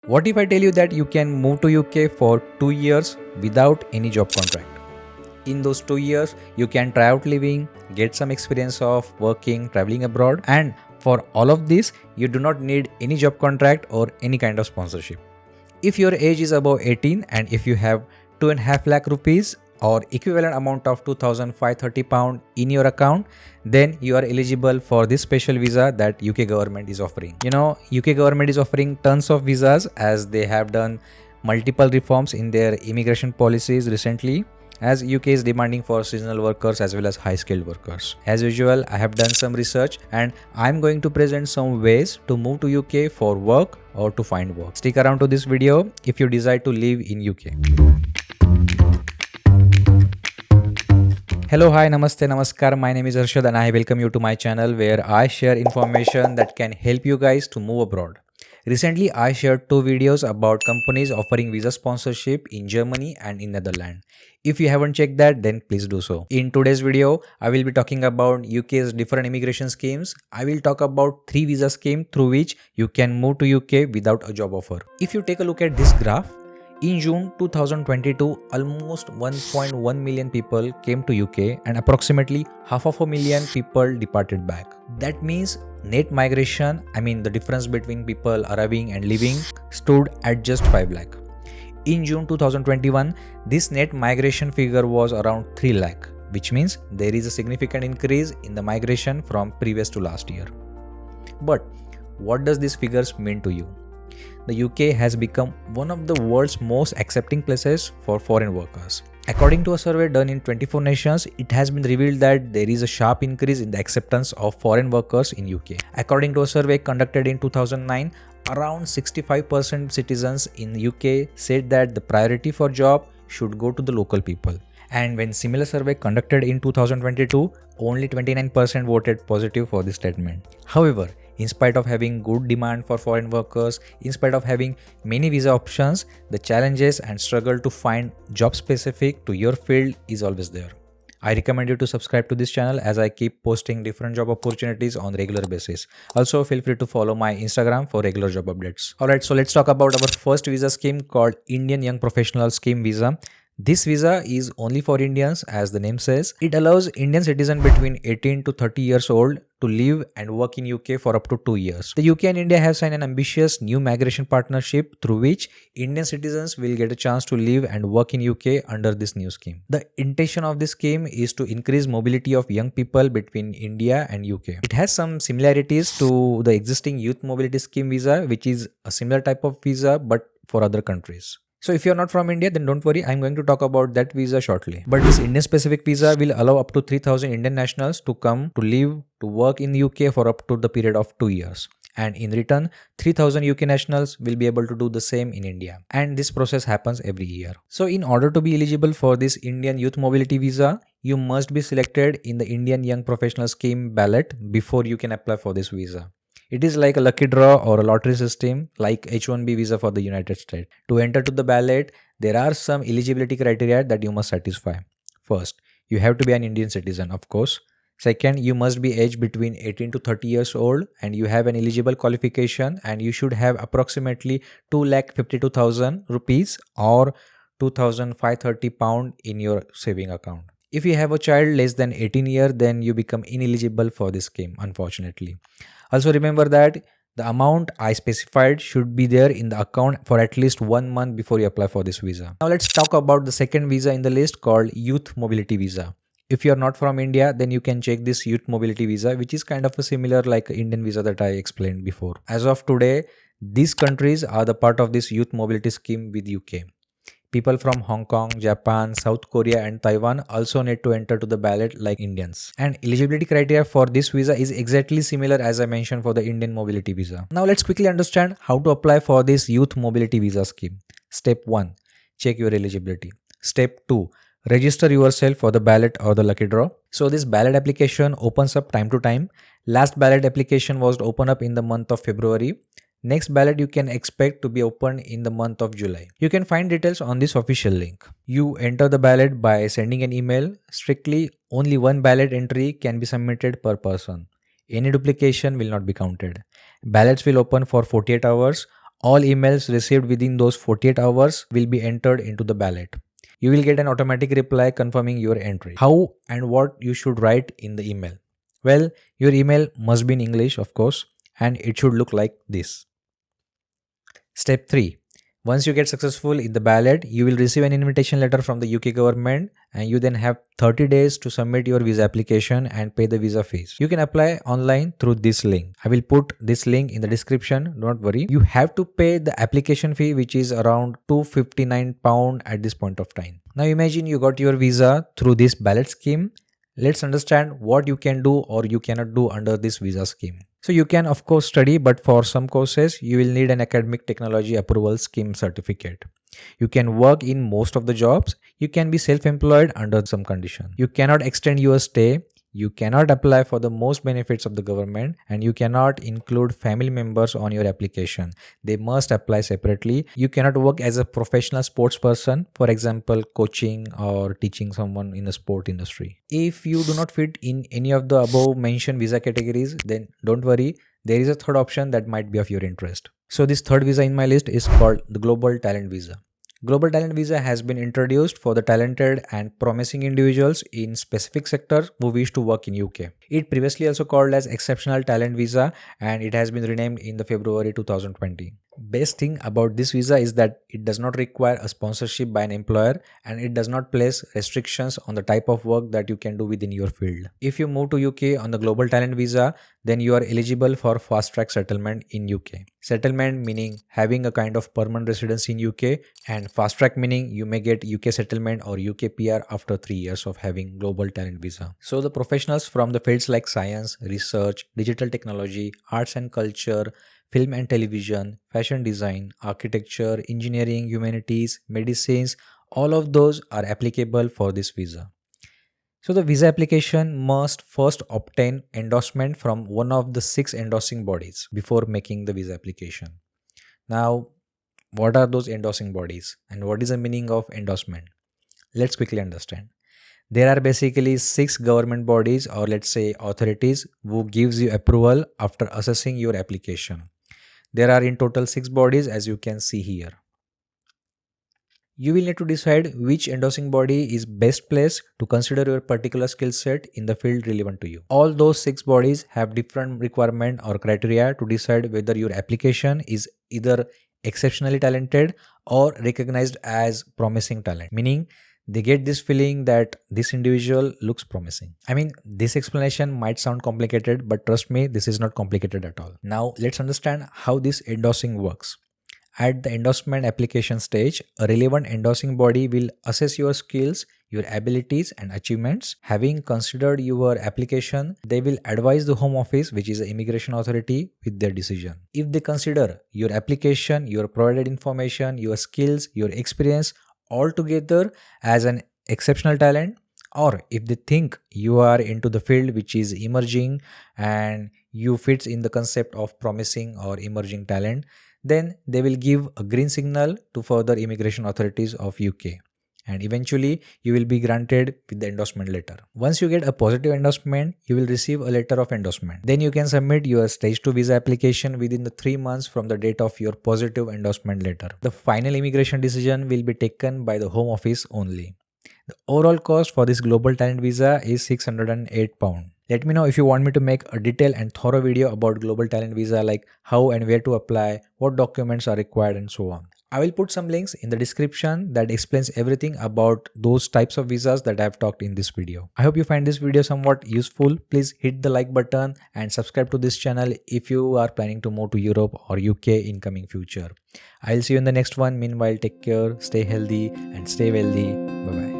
What if I tell you that you can move to UK for 2 years without any job contract? In those 2 years, you can try out living, get some experience of working, traveling abroad, and for all of this, you do not need any job contract or any kind of sponsorship. If your age is above 18 and if you have 2.5 lakh rupees or equivalent amount of 2,530 pound in your account, then you are eligible for this special visa that UK government is offering. UK government is offering tons of visas as they have done multiple reforms in their immigration policies recently, as UK is demanding for seasonal workers as well as high skilled workers. As usual, I have done some research and I'm going to present some ways to move to UK for work or to find work. Stick around to this video if you decide to live in UK. Hello, hi, namaste, namaskar. My name is Arshad and I welcome you to my channel where I share information that can help you guys to move abroad. Recently, I shared 2 videos about companies offering visa sponsorship in Germany and in Netherlands. If you haven't checked that, then please do so. In today's video, I will be talking about UK's different immigration schemes. I will talk about 3 visa schemes through which you can move to UK without a job offer. If you take a look at this graph, in June 2022, almost 1.1 million people came to UK and approximately 500,000 people departed back. That means net migration, the difference between people arriving and leaving, stood at just 5 lakh. In June 2021, this net migration figure was around 3 lakh, which means there is a significant increase in the migration from previous to last year. But what does these figures mean to you? The UK has become one of the world's most accepting places for foreign workers. According to a survey done in 24 nations, it has been revealed that there is a sharp increase in the acceptance of foreign workers in UK. According to a survey conducted in 2009, around 65% citizens in UK said that the priority for job should go to the local people. And when similar survey conducted in 2022, only 29% voted positive for this statement. However, in spite of having good demand for foreign workers, in spite of having many visa options, the challenges and struggle to find job specific to your field is always there. I recommend you to subscribe to this channel as I keep posting different job opportunities on regular basis. Also, feel free to follow my Instagram for regular job updates. Alright, so let's talk about our first visa scheme called Indian Young Professional Scheme Visa. This visa is only for Indians, as the name says. It allows Indian citizens between 18 to 30 years old to live and work in UK for up to 2 years. The UK and India have signed an ambitious new migration partnership through which Indian citizens will get a chance to live and work in UK under this new scheme. The intention of this scheme is to increase mobility of young people between India and UK. It has some similarities to the existing Youth Mobility Scheme visa, which is a similar type of visa but for other countries. So if you are not from India, then don't worry, I'm going to talk about that visa shortly. But this Indian specific visa will allow up to 3,000 Indian nationals to come to live, to work in the UK for up to the period of 2 years. And in return, 3,000 UK nationals will be able to do the same in India. And this process happens every year. So in order to be eligible for this Indian Youth Mobility Visa, you must be selected in the Indian Young Professional Scheme ballot before you can apply for this visa. It is like a lucky draw or a lottery system like H1B visa for the United States. To enter to the ballot, there are some eligibility criteria that you must satisfy. First, you have to be an Indian citizen, of course. Second, you must be aged between 18 to 30 years old and you have an eligible qualification and you should have approximately 2,52,000 rupees or 2,530 pound in your saving account. If you have a child less than 18 years, then you become ineligible for this scheme, unfortunately. Also remember that the amount I specified should be there in the account for at least 1 month before you apply for this visa. Now let's talk about the second visa in the list called Youth Mobility Visa. If you are not from India, then you can check this Youth Mobility Visa, which is kind of a similar like Indian visa that I explained before. As of today, these countries are the part of this Youth Mobility Scheme with UK. People from Hong Kong, Japan, South Korea and Taiwan also need to enter to the ballot like Indians. And eligibility criteria for this visa is exactly similar as I mentioned for the Indian Mobility Visa. Now let's quickly understand how to apply for this Youth Mobility Visa scheme. Step 1. Check your eligibility. Step 2. Register yourself for the ballot or the lucky draw. So this ballot application opens up time to time. Last ballot application was opened up in the month of February. Next ballot you can expect to be opened in the month of July. You can find details on this official link. You enter the ballot by sending an email. Strictly only one ballot entry can be submitted per person. Any duplication will not be counted. Ballots will open for 48 hours. All emails received within those 48 hours will be entered into the ballot. You will get an automatic reply confirming your entry. How and what you should write in the email? Well, your email must be in English, of course, and it should look like this. Step 3. Once you get successful in the ballot, you will receive an invitation letter from the UK government, and you then have 30 days to submit your visa application and pay the visa fees. You can apply online through this link. I will put this link in the description, don't worry. You have to pay the application fee, which is around £259 at this point of time. Now imagine you got your visa through this ballot scheme. Let's understand what you can do or you cannot do under this visa scheme. So you can of course study, but for some courses you will need an academic technology approval scheme certificate. You can work in most of the jobs. You can be self-employed under some condition. You cannot extend your stay. You cannot apply for the most benefits of the government, and you cannot include family members on your application. They must apply separately. You cannot work as a professional sports person, for example, coaching or teaching someone in the sport industry. If you do not fit in any of the above mentioned visa categories, then don't worry. There is a third option that might be of your interest. So this third visa in my list is called the Global Talent Visa. Global Talent Visa has been introduced for the talented and promising individuals in specific sectors who wish to work in UK. It previously also called as Exceptional Talent Visa, and it has been renamed in the February 2020. Best thing about this visa is that it does not require a sponsorship by an employer, and it does not place restrictions on the type of work that you can do within your field. If you move to UK on the Global Talent Visa, then you are eligible for fast track settlement in UK. Settlement meaning having a kind of permanent residence in UK, and fast track meaning you may get UK settlement or UK PR after 3 years of having Global Talent Visa. So the professionals from the fields like science, research, digital technology, arts and culture, film and television, fashion design, architecture, engineering, humanities, medicines, all of those are applicable for this visa. So the visa application must first obtain endorsement from one of the 6 endorsing bodies before making the visa application. Now, what are those endorsing bodies and what is the meaning of endorsement? Let's quickly understand. There are basically 6 government bodies, or let's say authorities, who gives you approval after assessing your application. There are in total 6 bodies, as you can see here. You will need to decide which endorsing body is best placed to consider your particular skill set in the field relevant to you. All those 6 bodies have different requirement or criteria to decide whether your application is either exceptionally talented or recognized as promising talent, meaning they get this feeling that this individual looks promising. I mean, this explanation might sound complicated, but trust me, this is not complicated at all. Now, let's understand how this endorsing works. At the endorsement application stage, a relevant endorsing body will assess your skills, your abilities and achievements. Having considered your application, they will advise the Home Office, which is the immigration authority, with their decision. If they consider your application, your provided information, your skills, your experience altogether as an exceptional talent, or if they think you are into the field which is emerging and you fits in the concept of promising or emerging talent, then they will give a green signal to further immigration authorities of UK, and eventually you will be granted with the endorsement letter. Once you get a positive endorsement, you will receive a letter of endorsement. Then you can submit your stage 2 visa application within the 3 months from the date of your positive endorsement letter. The final immigration decision will be taken by the Home Office only. The overall cost for this Global Talent Visa is £608. Let me know if you want me to make a detailed and thorough video about Global Talent Visa, like how and where to apply, what documents are required and so on. I will put some links in the description that explains everything about those types of visas that I have talked in this video. I hope you find this video somewhat useful. Please hit the like button and subscribe to this channel if you are planning to move to Europe or UK in coming future. I'll see you in the next one. Meanwhile, take care, stay healthy and stay wealthy. Bye bye.